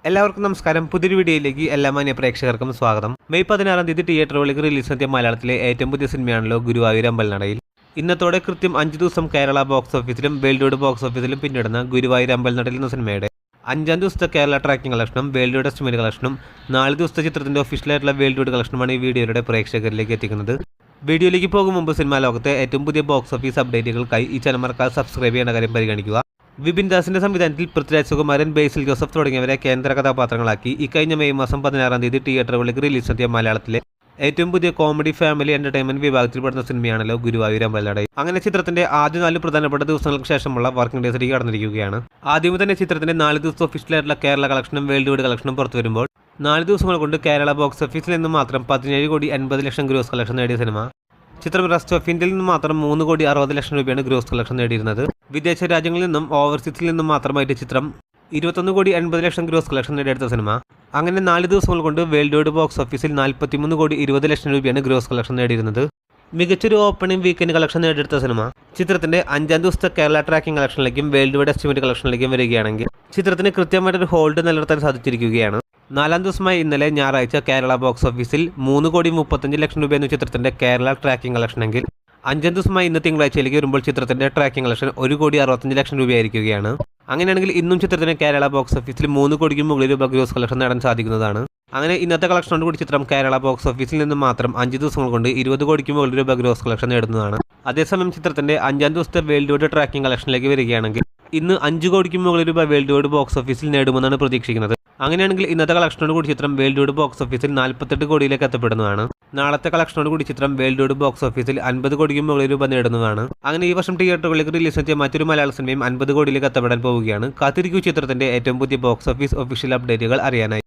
എല്ലാവർക്കും നമസ്കാരം. പുതിയൊരു വീഡിയോയിലേക്ക് എല്ലാ മാന്യ പ്രേക്ഷകർക്കും സ്വാഗതം. മെയ് 16 തീയതി തിയേറ്ററുകളിലേക്ക് റിലീസ് നടത്തിയ മലയാളത്തിലെ ഏറ്റവും പുതിയ സിനിമയാണല്ലോ ഗുരുവായൂർ അമ്പലനടയിൽ. ഇന്നത്തോടെ കൃത്യം 5 ദിവസം കേരള ബോക്സ് ഓഫീസിലും വേൾഡ് വൈഡ് ബോക്സ് ഓഫീസിലും പിന്നിടുന്ന ഗുരുവായൂർ അമ്പലനടയിൽ എന്ന സിനിമയുടെ 5-ാം ദിവസത്തെ കേരള ട്രാക്കിംഗ് കളക്ഷനും വേൾഡ് വൈഡ് എസ്റ്റിമേറ്റ് കളക്ഷനും 4 ദിവസത്തെ ചിത്രത്തിന്റെ ഒഫീഷ്യലായിട്ടുള്ള വേൾഡ് വൈഡ് കളക്ഷനുമാണ് ഈ വീഡിയോയുടെ പ്രേക്ഷകരിലേക്ക് എത്തിക്കുന്നത്. വീഡിയോയിലേക്ക് പോകും മുമ്പ് സിനിമാ ലോകത്തെ ഏറ്റവും പുതിയ ബോക്സ് ഓഫീസ് അപ്ഡേറ്റുകൾക്കായി ഈ ചാനൽ മറക്കാതെ സബ്സ്ക്രൈബ് ചെയ്യുന്ന കാര്യം പരിഗണിക്കുക. വിപിൻ ദാസിന്റെ സംവിധാനത്തിൽ പൃഥ്വിരാജ് സുകുമാരൻ, ബേസിൽ ജോസഫ് തുടങ്ങിയവരെ കേന്ദ്ര കഥാപാത്രങ്ങളാക്കി ഇക്കഴിഞ്ഞ മെയ് മാസം 16 തീയതി തിയേറ്ററുകളിലേക്ക് റിലീസ് നടത്തിയ മലയാളത്തിലെ ഏറ്റവും പുതിയ കോമഡി ഫാമിലി എന്റർടൈൻമെന്റ് വിഭാഗത്തിൽപ്പെടുന്ന സിനിമയാണല്ലോ ഗുരുവായൂർ അമ്പലനടയിൽ. അങ്ങനെ ചിത്രത്തിന്റെ ആദ്യ 4 പ്രധാനപ്പെട്ട ദിവസങ്ങൾക്ക് ശേഷമുള്ള വർക്കിംഗ് ഡേയ്സിലേക്ക് കടന്നിരിക്കുകയാണ്. ആദ്യമേ തന്നെ ചിത്രത്തിന്റെ 4 ദിവസത്തെ ഒഫീഷ്യലായിട്ടുള്ള കേരള കളക്ഷനും വേൾഡ് വൈഡ് കളക്ഷനും പുറത്തു വരുമ്പോൾ 4 ദിവസങ്ങൾ കൊണ്ട് കേരള ബോക്സ് ഓഫീസിൽ നിന്ന് മാത്രം 17,80,00,000 ഗ്രോസ് കളക്ഷൻ നേടിയ സിനിമ. ചിത്രം റെസ്റ്റ് ഓഫ് ഇന്ത്യയിൽ നിന്ന് മാത്രം 3,60,00,000 രൂപയാണ് ഗ്രോസ് കളക്ഷൻ നേടിയിരുന്നത്. വിദേശ രാജ്യങ്ങളിൽ നിന്നും ഓവർസീസിൽ നിന്നും മാത്രമായിട്ട് ചിത്രം 21,80,00,000 ഗ്രോസ് കളക്ഷൻ നേടിയെടുത്ത സിനിമ. അങ്ങനെ 4 ദിവസങ്ങൾ കൊണ്ട് വേൾഡ് വൈഡ് ബോക്സ് ഓഫീസിൽ 43,20,00,000 രൂപയാണ് ഗ്രോസ് കളക്ഷൻ നേടിയിരുന്നത്. മികച്ചൊരു ഓപ്പണിംഗ് വീക്കെൻഡ് കളക്ഷൻ നേടിയെടുത്ത സിനിമ. ചിത്രത്തിന്റെ 5-ാം ദിവസത്തെ കേരള ട്രാക്കിംഗ് കളക്ഷനിലേക്കും വേൾഡ് വൈഡ് എസ്റ്റിമേറ്റ് കളക്ഷനിലേക്കും വരികയാണെങ്കിൽ ചിത്രത്തിന് കൃത്യമായിട്ടൊരു ഹോൾഡ് നിലനിർത്താൻ സാധിച്ചിരിക്കുകയാണ്. 4-ാം ദിവസമായി ഇന്നലെ ഞായറാഴ്ച കേരള ബോക്സ് ഓഫീസിൽ 3,35,00,000 രൂപയെന്ന ചിത്രത്തിന്റെ കേരള ട്രാക്കിംഗ് കളക്ഷനെങ്കിൽ 5-ാം ദിവസമായി ഇന്ന് തിങ്കളാഴ്ചയിലേക്ക് വരുമ്പോൾ ചിത്രത്തിന്റെ ട്രാക്കിംഗ് കളക്ഷൻ 1,65,00,000 രൂപയായിരിക്കുകയാണ്. അങ്ങനെയാണെങ്കിൽ ഇന്നും ചിത്രത്തിന് കേരള ബോക്സ് ഓഫീസിൽ 3 കോടിക്ക് മുകളിൽ രൂപ ഗ്രോസ് കളക്ഷൻ നേടാൻ സാധിക്കുന്നതാണ്. അങ്ങനെ ഇന്നത്തെ കളക്ഷനോട് കൂടി ചിത്രം കേരള ബോക്സ് ഓഫീസിൽ നിന്ന് മാത്രം 5 ദിവസങ്ങൾ കൊണ്ട് 20 കോടിക്ക് മുകളിൽ രൂപ ഗ്രോസ് കളക്ഷൻ നേടുന്നതാണ്. അതേസമയം ചിത്രത്തിന്റെ 5-ാം ദിവസത്തെ വേൾഡ് വൈഡ് ട്രാക്കിംഗ് കളക്ഷനിലേക്ക് വരികയാണെങ്കിൽ ഇന്ന് 5 കോടിക്ക് മുകളിൽ രൂപ വേൾഡ് വൈഡ് ബോക്സ് ഓഫീസിൽ നേടുമെന്നാണ് പ്രതീക്ഷിക്കുന്നത്. അങ്ങനെയാണെങ്കിൽ ഇന്നത്തെ കളക്ഷനോട് കൂടി ചിത്രം വേൾഡ് വൈഡ് ബോക്സ് ഓഫീസിൽ 48 കോടിയിലേക്ക് എത്തപ്പെടുന്നതാണ്. നാളത്തെ കളക്ഷനോട് കൂടി ചിത്രം വേൾഡ് വൈഡ് ബോക്സ് ഓഫീസിൽ 50 കോടിക്ക് മുകളിൽ രൂപ നേടുന്നതാണ്. അങ്ങനെ ഈ വർഷം തിയേറ്ററുകളിലേക്ക് റിലീസ് നടത്തിയ മറ്റൊരു മലയാള സിനിമയും 50 കോടിയിലേക്ക് എത്തപ്പെടാൻ പോവുകയാണ്. കാത്തിരിക്കൂ ചിത്രത്തിന്റെ ഏറ്റവും പുതിയ ബോക്സ് ഓഫീസ് ഒഫീഷ്യൽ അപ്ഡേറ്റുകൾ അറിയാനായി.